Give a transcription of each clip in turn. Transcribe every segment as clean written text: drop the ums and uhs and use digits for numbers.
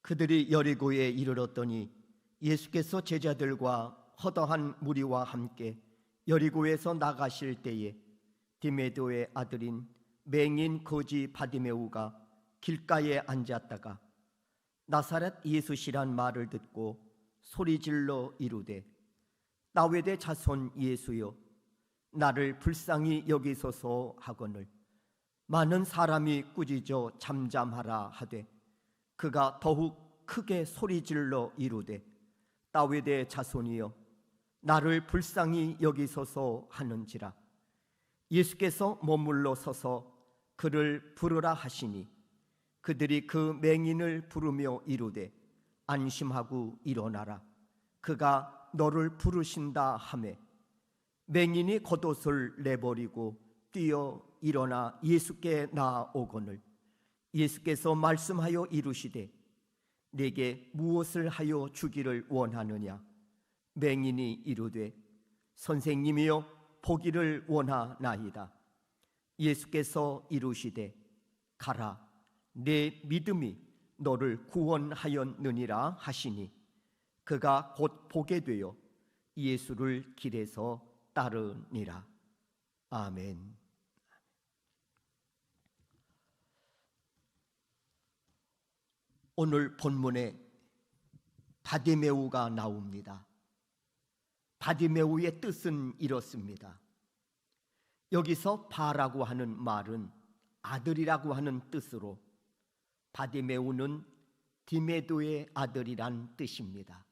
그들이 여리고에 이르렀더니 예수께서 제자들과 허다한 무리와 함께 여리고에서 나가실 때에 디메도의 아들인 맹인 거지 바디메우가 길가에 앉았다가 나사렛 예수시란 말을 듣고 소리질러 이르되 다윗의 자손 예수여 나를 불쌍히 여기소서 하거늘 많은 사람이 꾸짖어 잠잠하라 하되 그가 더욱 크게 소리질러 이르되 다윗의 자손이여 나를 불쌍히 여기소서 하는지라. 예수께서 머물러 서서 그를 부르라 하시니 그들이 그 맹인을 부르며 이르되 안심하고 일어나라 그가 너를 부르신다 하매 맹인이 겉옷을 내버리고 뛰어 일어나 예수께 나아오거늘 예수께서 말씀하여 이르시되 내게 무엇을 하여 주기를 원하느냐. 맹인이 이르되 선생님이여 보기를 원하나이다. 예수께서 이르시되 가라 내 믿음이 너를 구원하였느니라 하시니 그가 곧 보게 되어 예수를 길에서 따르니라. 아멘. 오늘 본문에 바디메우가 나옵니다. 바디메우의 뜻은 이렇습니다. 여기서 바라고 하는 말은 아들이라고 하는 뜻으로 바디메우는 디메도의 아들이란 뜻입니다.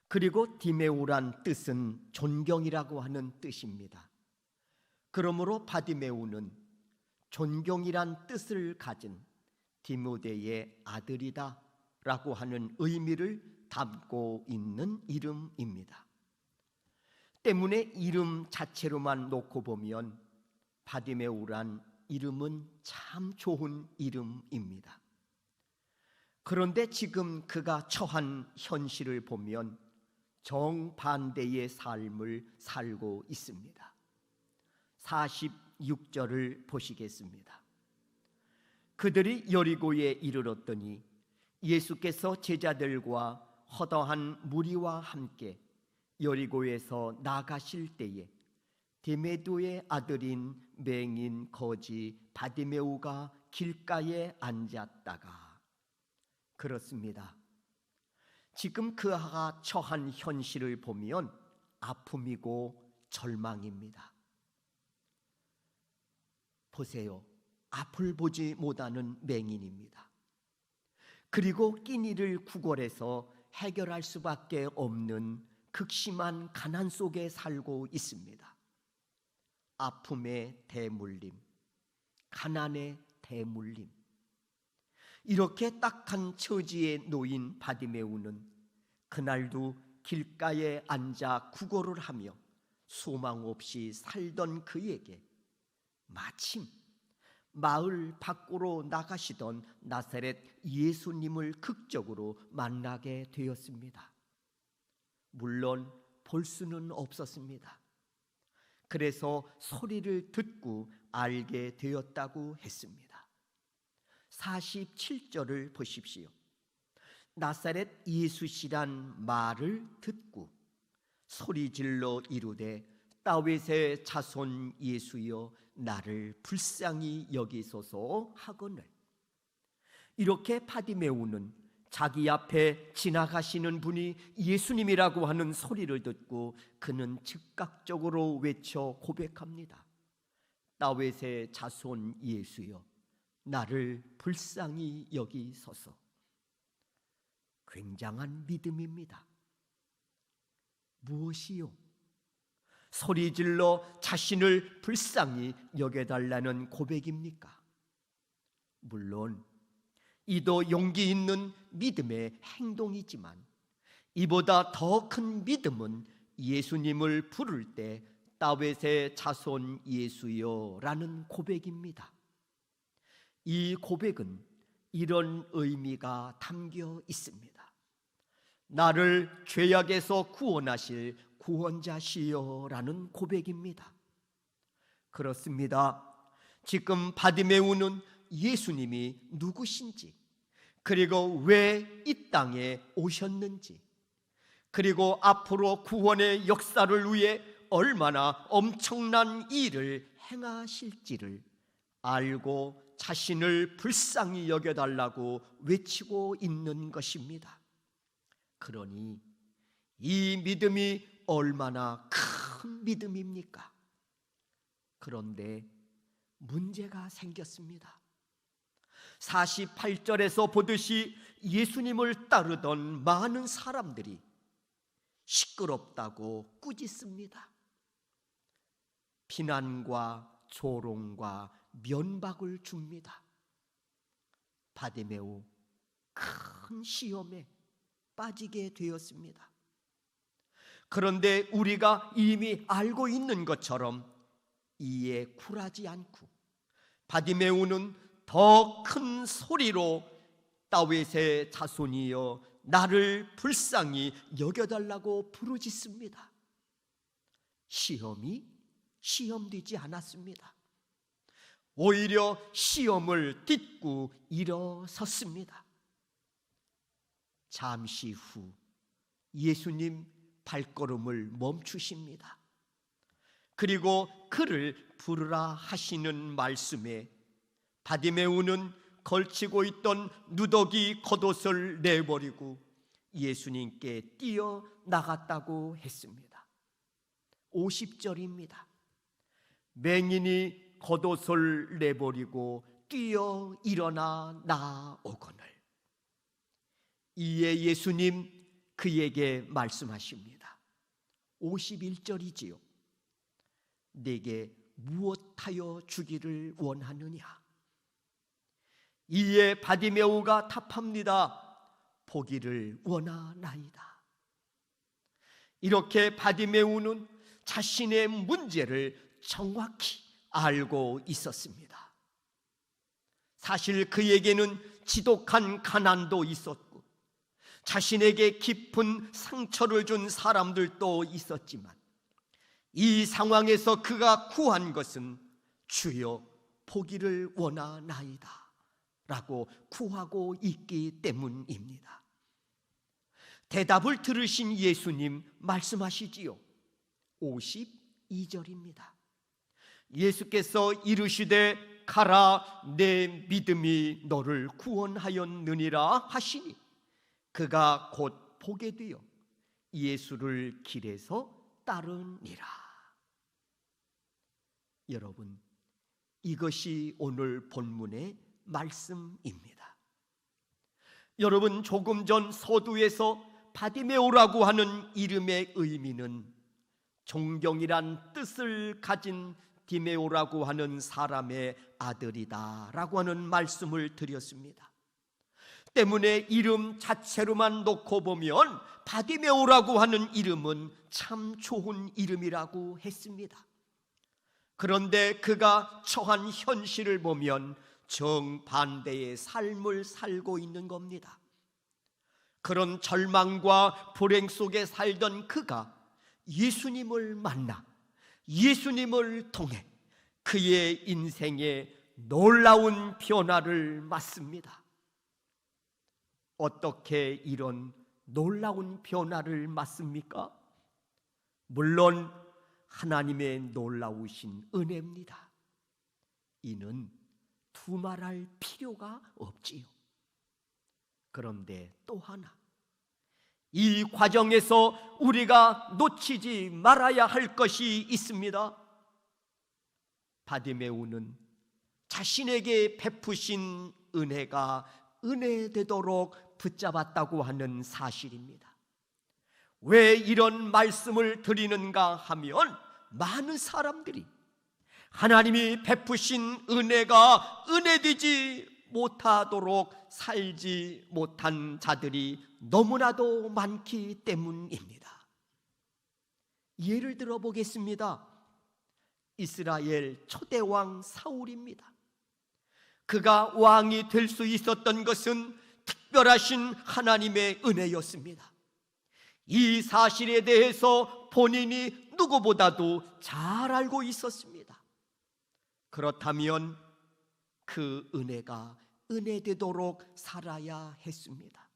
그리고 디메우란 뜻은 존경이라고 하는 뜻입니다. 그러므로 바디메우는 존경이란 뜻을 가진 디모데의 아들이다 라고 하는 의미를 담고 있는 이름입니다. 때문에 이름 자체로만 놓고 보면 바디메우란 이름은 참 좋은 이름입니다. 그런데 지금 그가 처한 현실을 보면 정반대의 삶을 살고 있습니다. 46절을 보시겠습니다. 그들이 여리고에 이르렀더니 예수께서 제자들과 허다한 무리와 함께 여리고에서 나가실 때에 디메도의 아들인 맹인 거지 바디메우가 길가에 앉았다가. 그렇습니다. 지금 그가 처한 현실을 보면 아픔이고 절망입니다. 보세요. 앞을 보지 못하는 맹인입니다. 그리고 끼니를 구걸해서 해결할 수밖에 없는 극심한 가난 속에 살고 있습니다. 아픔의 대물림, 가난의 대물림. 이렇게 딱한 처지에 놓인 바디메우는 그날도 길가에 앉아 구걸을 하며 소망 없이 살던 그에게 마침 마을 밖으로 나가시던 나사렛 예수님을 극적으로 만나게 되었습니다. 물론 볼 수는 없었습니다. 그래서 소리를 듣고 알게 되었다고 했습니다. 47절을 보십시오. 나사렛 예수시란 말을 듣고 소리질러 이르되 다윗의 자손 예수여 나를 불쌍히 여기소서 하거늘. 이렇게 바디메우는 자기 앞에 지나가시는 분이 예수님이라고 하는 소리를 듣고 그는 즉각적으로 외쳐 고백합니다. 다윗의 자손 예수여 나를 불쌍히 여기소서. 굉장한 믿음입니다. 무엇이요? 소리질러 자신을 불쌍히 여겨달라는 고백입니까? 물론 이도 용기 있는 믿음의 행동이지만 이보다 더 큰 믿음은 예수님을 부를 때 다윗의 자손 예수여 라는 고백입니다. 이 고백은 이런 의미가 담겨 있습니다. 나를 죄악에서 구원하실 구원자시여 라는 고백입니다. 그렇습니다. 지금 바디메우는 예수님이 누구신지, 그리고 왜 이 땅에 오셨는지, 그리고 앞으로 구원의 역사를 위해 얼마나 엄청난 일을 행하실지를 알고 자신을 불쌍히 여겨달라고 외치고 있는 것입니다. 그러니 이 믿음이 얼마나 큰 믿음입니까? 그런데 문제가 생겼습니다. 48절에서 보듯이 예수님을 따르던 많은 사람들이 시끄럽다고 꾸짖습니다. 비난과 조롱과 면박을 줍니다. 바디메오 큰 시험에 빠지게 되었습니다. 그런데 우리가 이미 알고 있는 것처럼 이에 굴하지 않고 바디메오는 더 큰 소리로 다윗의 자손이여 나를 불쌍히 여겨달라고 부르짖습니다. 시험이 시험되지 않았습니다. 오히려 시험을 딛고 일어섰습니다. 잠시 후 예수님 발걸음을 멈추십니다. 그리고 그를 부르라 하시는 말씀에 바디메오는 걸치고 있던 누더기 겉옷을 내버리고 예수님께 뛰어나갔다고 했습니다. 50절입니다. 맹인이 겉옷을 내버리고 뛰어 일어나 나오거늘. 이에 예수님 그에게 말씀하십니다. 51절이지요. 내게 무엇하여 주기를 원하느냐? 이에 바디메오가 답합니다. 보기를 원하나이다. 이렇게 바디메오는 자신의 문제를 정확히 알고 있었습니다. 사실 그에게는 지독한 가난도 있었고 자신에게 깊은 상처를 준 사람들도 있었지만 이 상황에서 그가 구한 것은 주여 보기를 원하나이다 라고 구하고 있기 때문입니다. 대답을 들으신 예수님 말씀하시지요. 52절입니다. 예수께서 이르시되 가라 내 믿음이 너를 구원하였느니라 하시니 그가 곧 보게 되어 예수를 길에서 따르니라. 여러분, 이것이 오늘 본문의 말씀입니다. 여러분, 조금 전 서두에서 바디메오라고 하는 이름의 의미는 존경이란 뜻을 가진 디메오라고 하는 사람의 아들이다 라고 하는 말씀을 드렸습니다. 때문에 이름 자체로만 놓고 보면 바디메오라고 하는 이름은 참 좋은 이름이라고 했습니다. 그런데 그가 처한 현실을 보면 정반대의 삶을 살고 있는 겁니다. 그런 절망과 불행 속에 살던 그가 예수님을 만나 예수님을 통해 그의 인생에 놀라운 변화를 맞습니다. 어떻게 이런 놀라운 변화를 맞습니까? 물론 하나님의 놀라우신 은혜입니다. 이는 두말할 필요가 없지요. 그런데 또 하나, 이 과정에서 우리가 놓치지 말아야 할 것이 있습니다. 바디메오는 자신에게 베푸신 은혜가 은혜되도록 붙잡았다고 하는 사실입니다. 왜 이런 말씀을 드리는가 하면 많은 사람들이 하나님이 베푸신 은혜가 은혜되지 못하도록 살지 못한 자들이 너무나도 많기 때문입니다. 예를 들어 보겠습니다. 이스라엘 초대왕 사울입니다. 그가 왕이 될 수 있었던 것은 특별하신 하나님의 은혜였습니다. 이 사실에 대해서 본인이 누구보다도 잘 알고 있었습니다. 그렇다면 그 은혜가 은혜되도록 살아야 했습니다.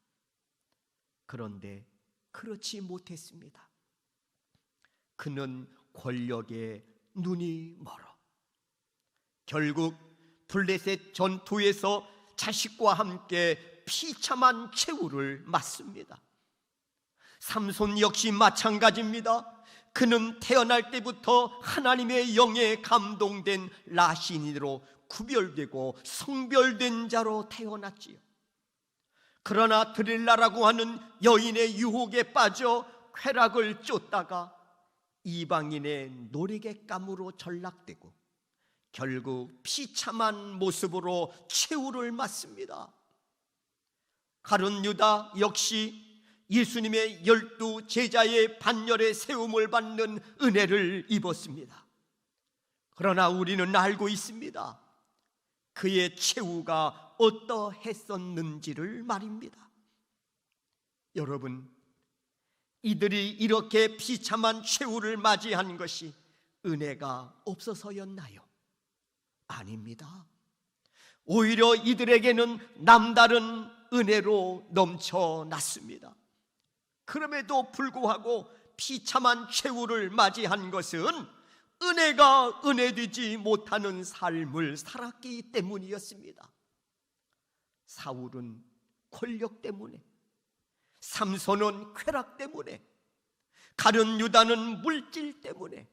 그런데 그렇지 못했습니다. 그는 권력에 눈이 멀어 결국 블레셋 전투에서 자식과 함께 비참한 최후를 맞습니다. 삼손 역시 마찬가지입니다. 그는 태어날 때부터 하나님의 영에 감동된 라신인으로 구별되고 성별된 자로 태어났지요. 그러나 드릴라라고 하는 여인의 유혹에 빠져 쾌락을 쫓다가 이방인의 노래객감으로 전락되고 결국 비참한 모습으로 최후를 맞습니다. 가룟 유다 역시 예수님의 12 제자의 반열에 세움을 받는 은혜를 입었습니다. 그러나 우리는 알고 있습니다. 그의 최후가 어떠했었는지를 말입니다. 여러분, 이들이 이렇게 비참한 최후를 맞이한 것이 은혜가 없어서였나요? 아닙니다. 오히려 이들에게는 남다른 은혜로 넘쳐났습니다. 그럼에도 불구하고 비참한 최후를 맞이한 것은 은혜가 은혜되지 못하는 삶을 살았기 때문이었습니다. 사울은 권력 때문에, 삼손은 쾌락 때문에, 가룟 유다는 물질 때문에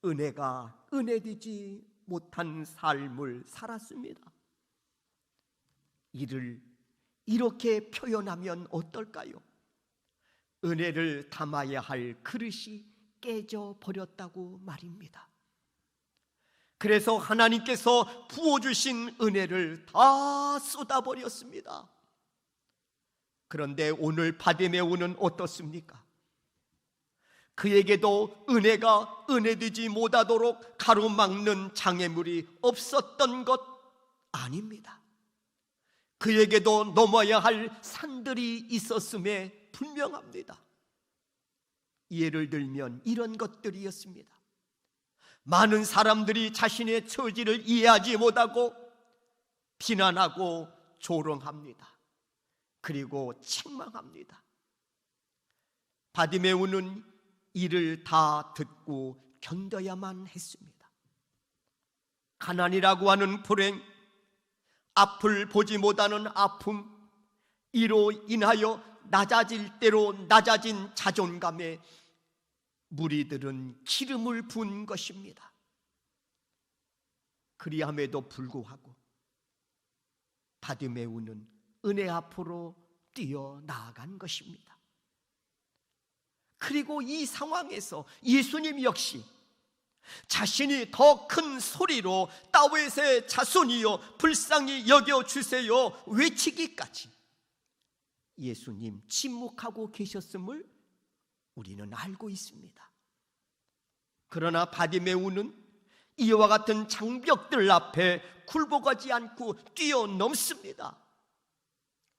은혜가 은혜되지 못한 삶을 살았습니다. 이를 이렇게 표현하면 어떨까요? 은혜를 담아야 할 그릇이 깨져 버렸다고 말입니다. 그래서 하나님께서 부어주신 은혜를 다 쏟아버렸습니다. 그런데 오늘 바디메오는 어떻습니까? 그에게도 은혜가 은혜되지 못하도록 가로막는 장애물이 없었던 것 아닙니다. 그에게도 넘어야 할 산들이 있었음에 분명합니다. 예를 들면 이런 것들이었습니다. 많은 사람들이 자신의 처지를 이해하지 못하고 비난하고 조롱합니다. 그리고 책망합니다. 바디메오는 이를 다 듣고 견뎌야만 했습니다. 가난이라고 하는 불행, 앞을 보지 못하는 아픔, 이로 인하여 낮아질 대로 낮아진 자존감에 무리들은 기름을 부은 것입니다. 그리함에도 불구하고 바디메오는 은혜 앞으로 뛰어나간 것입니다. 그리고 이 상황에서 예수님 역시 자신이 더 큰 소리로 다윗의 자손이여 불쌍히 여겨주세요 외치기까지 예수님 침묵하고 계셨음을 우리는 알고 있습니다. 그러나 바디메오는 이와 같은 장벽들 앞에 굴복하지 않고 뛰어넘습니다.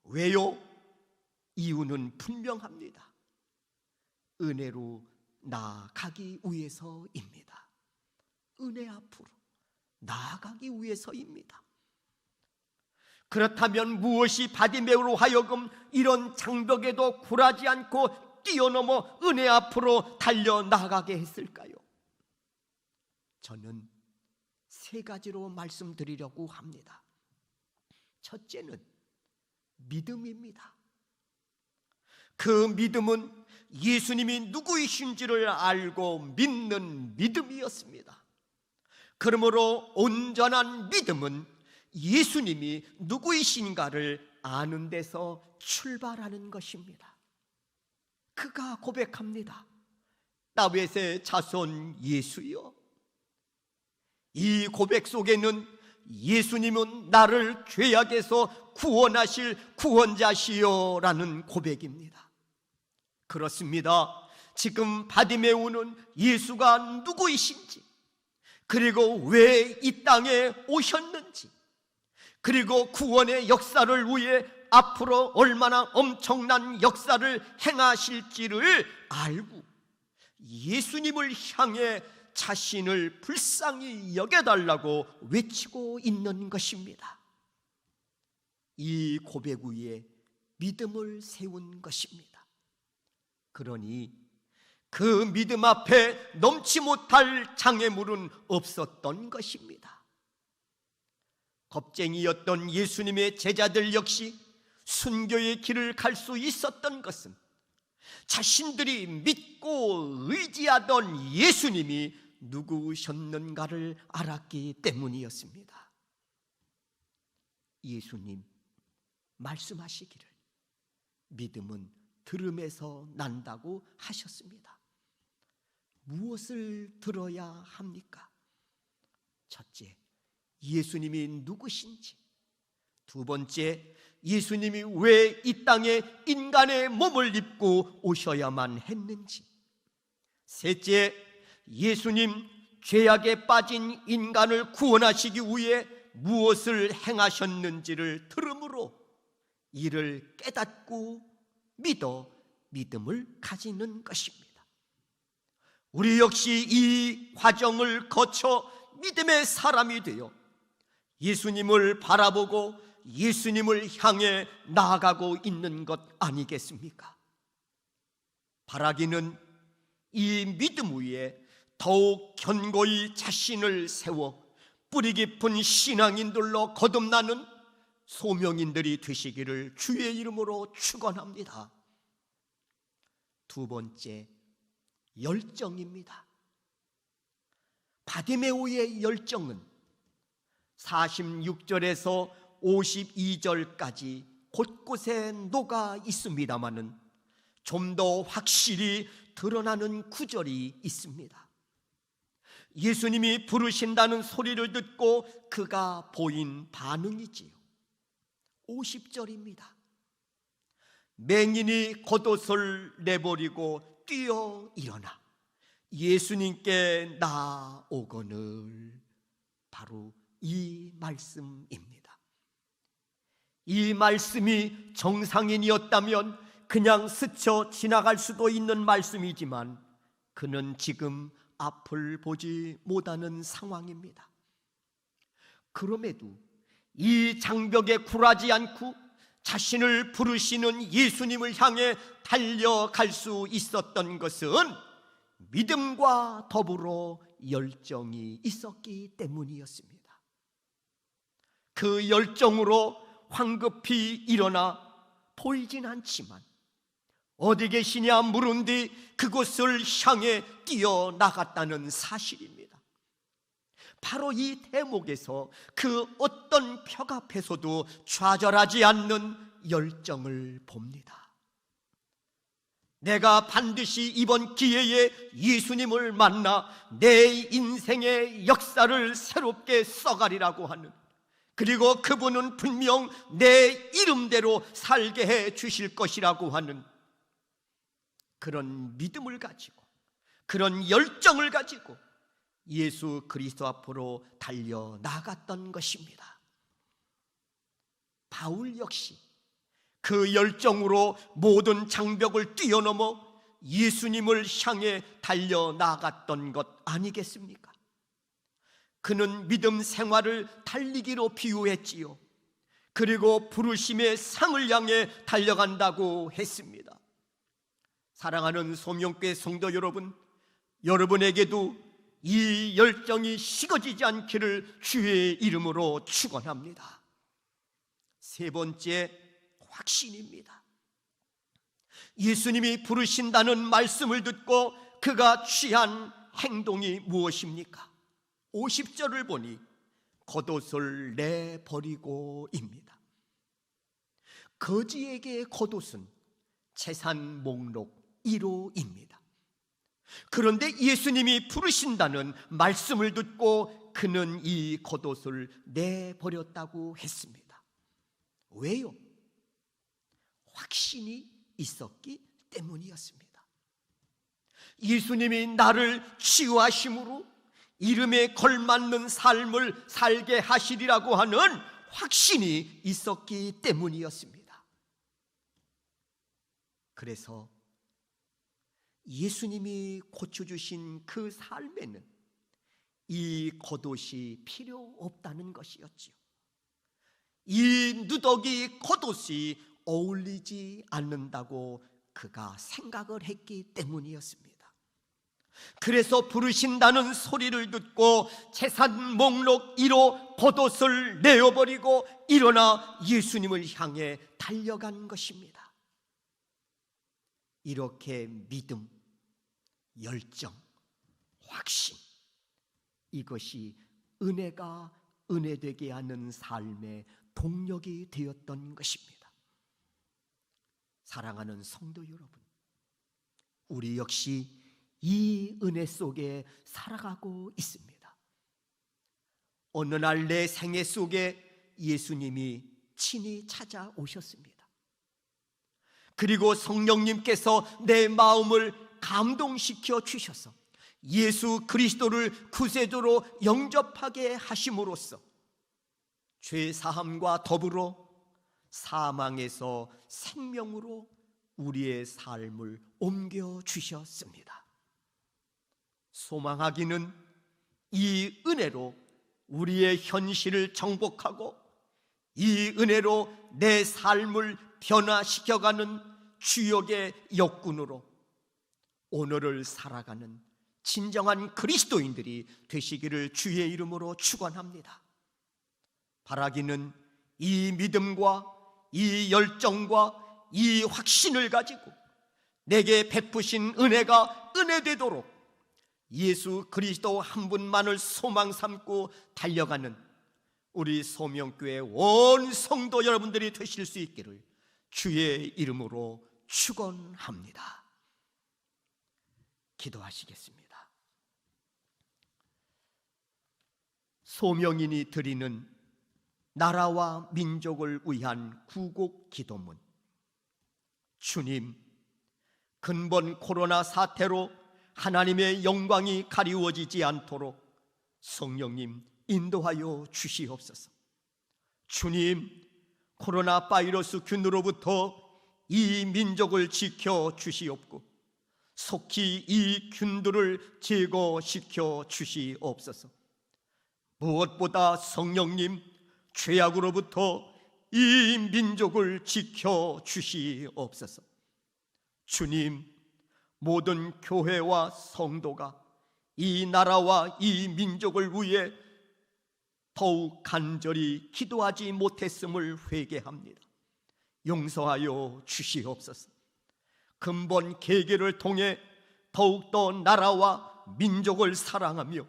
왜요? 이유는 분명합니다. 은혜로 나아가기 위해서입니다. 은혜 앞으로 나아가기 위해서입니다. 그렇다면 무엇이 바디메오로 하여금 이런 장벽에도 굴하지 않고 뛰어넘어 은혜 앞으로 달려나가게 했을까요? 저는 세 가지로 말씀드리려고 합니다. 첫째는 믿음입니다. 그 믿음은 예수님이 누구이신지를 알고 믿는 믿음이었습니다. 그러므로 온전한 믿음은 예수님이 누구이신가를 아는 데서 출발하는 것입니다. 그가 고백합니다. 다윗의 자손 예수여. 이 고백 속에는 예수님은 나를 죄악에서 구원하실 구원자시여 라는 고백입니다. 그렇습니다. 지금 바디메오는 예수가 누구이신지, 그리고 왜 이 땅에 오셨는지, 그리고 구원의 역사를 위해 앞으로 얼마나 엄청난 역사를 행하실지를 알고 예수님을 향해 자신을 불쌍히 여겨달라고 외치고 있는 것입니다. 이 고백 위에 믿음을 세운 것입니다. 그러니 그 믿음 앞에 넘지 못할 장애물은 없었던 것입니다. 겁쟁이였던 예수님의 제자들 역시 순교의 길을 갈 수 있었던 것은 자신들이 믿고 의지하던 예수님이 누구셨는가를 알았기 때문이었습니다. 예수님 말씀하시기를 믿음은 들음에서 난다고 하셨습니다. 무엇을 들어야 합니까? 첫째, 예수님이 누구신지. 두 번째, 예수님이 왜 이 땅에 인간의 몸을 입고 오셔야만 했는지. 셋째, 예수님 죄악에 빠진 인간을 구원하시기 위해 무엇을 행하셨는지를 들음으로 이를 깨닫고 믿어 믿음을 가지는 것입니다. 우리 역시 이 과정을 거쳐 믿음의 사람이 되어 예수님을 바라보고 예수님을 향해 나아가고 있는 것 아니겠습니까? 바라기는 이 믿음 위에 더욱 견고히 자신을 세워 뿌리 깊은 신앙인들로 거듭나는 소명인들이 되시기를 주의 이름으로 축원합니다. 두 번째, 열정입니다. 바디메오의 열정은 46절에서 52절까지 곳곳에 녹아 있습니다마는 좀 더 확실히 드러나는 구절이 있습니다. 예수님이 부르신다는 소리를 듣고 그가 보인 반응이지요. 50절입니다. 맹인이 겉옷을 내버리고 뛰어 일어나 예수님께 나오거늘. 바로 이 말씀입니다. 이 말씀이 정상인이었다면 그냥 스쳐 지나갈 수도 있는 말씀이지만 그는 지금 앞을 보지 못하는 상황입니다. 그럼에도 이 장벽에 굴하지 않고 자신을 부르시는 예수님을 향해 달려갈 수 있었던 것은 믿음과 더불어 열정이 있었기 때문이었습니다. 그 열정으로 황급히 일어나 보이진 않지만 어디 계시냐 물은 뒤 그곳을 향해 뛰어나갔다는 사실입니다. 바로 이 대목에서 그 어떤 벽 앞에서도 좌절하지 않는 열정을 봅니다. 내가 반드시 이번 기회에 예수님을 만나 내 인생의 역사를 새롭게 써가리라고 하는, 그리고 그분은 분명 내 이름대로 살게 해 주실 것이라고 하는 그런 믿음을 가지고, 그런 열정을 가지고 예수 그리스도 앞으로 달려나갔던 것입니다. 바울 역시 그 열정으로 모든 장벽을 뛰어넘어 예수님을 향해 달려나갔던 것 아니겠습니까? 그는 믿음 생활을 달리기로 비유했지요. 그리고 부르심의 상을 향해 달려간다고 했습니다. 사랑하는 소명교회 성도 여러분, 여러분에게도 이 열정이 식어지지 않기를 주의 이름으로 축원합니다. 세 번째, 확신입니다. 예수님이 부르신다는 말씀을 듣고 그가 취한 행동이 무엇입니까? 50절을 보니 겉옷을 내버리고입니다. 거지에게 겉옷은 재산 목록 1호입니다. 그런데 예수님이 부르신다는 말씀을 듣고 그는 이 겉옷을 내버렸다고 했습니다. 왜요? 확신이 있었기 때문이었습니다. 예수님이 나를 치유하심으로 이름에 걸맞는 삶을 살게 하시리라고 하는 확신이 있었기 때문이었습니다. 그래서 예수님이 고쳐주신 그 삶에는 이 겉옷이 필요 없다는 것이었지요. 이 누더기 겉옷이 어울리지 않는다고 그가 생각을 했기 때문이었습니다. 그래서 부르신다는 소리를 듣고 재산 목록 1호 겉옷을 내어버리고 일어나 예수님을 향해 달려간 것입니다. 이렇게 믿음, 열정, 확신, 이것이 은혜가 은혜되게 하는 삶의 동력이 되었던 것입니다. 사랑하는 성도 여러분, 우리 역시 이 은혜 속에 살아가고 있습니다. 어느 날 내 생애 속에 예수님이 친히 찾아오셨습니다. 그리고 성령님께서 내 마음을 감동시켜 주셔서 예수 그리스도를 구세주로 영접하게 하심으로써 죄 사함과 더불어 사망에서 생명으로 우리의 삶을 옮겨 주셨습니다. 소망하기는 이 은혜로 우리의 현실을 정복하고 이 은혜로 내 삶을 변화시켜가는 주역의 역군으로 오늘을 살아가는 진정한 그리스도인들이 되시기를 주의 이름으로 축원합니다. 바라기는 이 믿음과 이 열정과 이 확신을 가지고 내게 베푸신 은혜가 은혜되도록 예수 그리스도 한 분만을 소망 삼고 달려가는 우리 소명교회 온 성도 여러분들이 되실 수 있기를 주의 이름으로 축원합니다. 기도하시겠습니다. 소명인이 드리는 나라와 민족을 위한 구국 기도문. 주님, 근본 코로나 사태로 하나님의 영광이 가리워지지 않도록 성령님 인도하여 주시옵소서. 주님, 코로나 바이러스 균으로부터 이 민족을 지켜 주시옵고 속히 이 균들을 제거시켜 주시옵소서. 무엇보다 성령님, 죄악으로부터 이 민족을 지켜 주시옵소서. 주님, 모든 교회와 성도가 이 나라와 이 민족을 위해 더욱 간절히 기도하지 못했음을 회개합니다. 용서하여 주시옵소서. 근본 계기를 통해 더욱더 나라와 민족을 사랑하며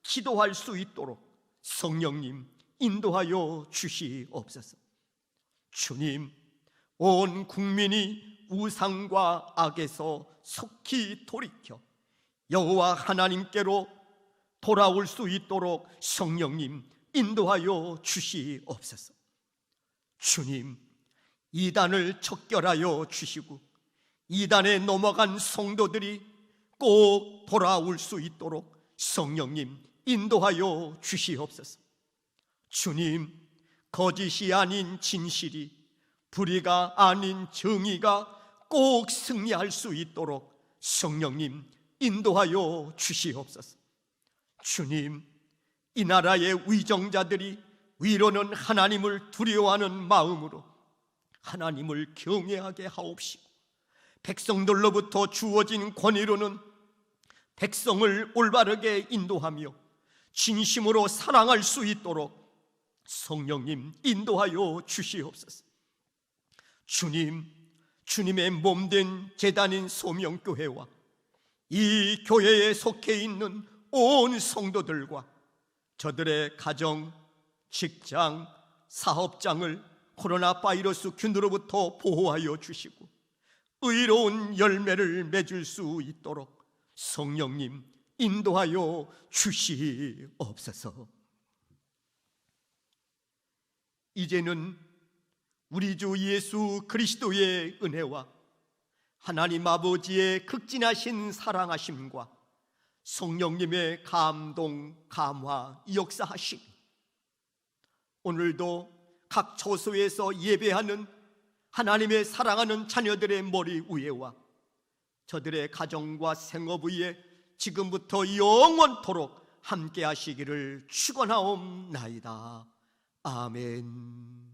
기도할 수 있도록 성령님 인도하여 주시옵소서. 주님, 온 국민이 우상과 악에서 속히 돌이켜 여호와 하나님께로 돌아올 수 있도록 성령님 인도하여 주시옵소서. 주님, 이단을 척결하여 주시고 이단에 넘어간 성도들이 꼭 돌아올 수 있도록 성령님 인도하여 주시옵소서. 주님, 거짓이 아닌 진실이, 불의가 아닌 정의가 꼭 승리할 수 있도록 성령님 인도하여 주시옵소서. 주님, 이 나라의 위정자들이 위로는 하나님을 두려워하는 마음으로 하나님을 경외하게 하옵시고 백성들로부터 주어진 권위로는 백성을 올바르게 인도하며 진심으로 사랑할 수 있도록 성령님 인도하여 주시옵소서. 주님, 주님의 몸된 제단인 소명교회와 이 교회에 속해 있는 온 성도들과 저들의 가정, 직장, 사업장을 코로나 바이러스 균으로부터 보호하여 주시고 의로운 열매를 맺을 수 있도록 성령님 인도하여 주시옵소서. 이제는 우리 주 예수 그리스도의 은혜와 하나님 아버지의 극진하신 사랑하심과 성령님의 감동, 감화, 역사하심, 오늘도 각 처소에서 예배하는 하나님의 사랑하는 자녀들의 머리 위에와 저들의 가정과 생업 위에 지금부터 영원토록 함께 하시기를 축원하옵나이다. 아멘.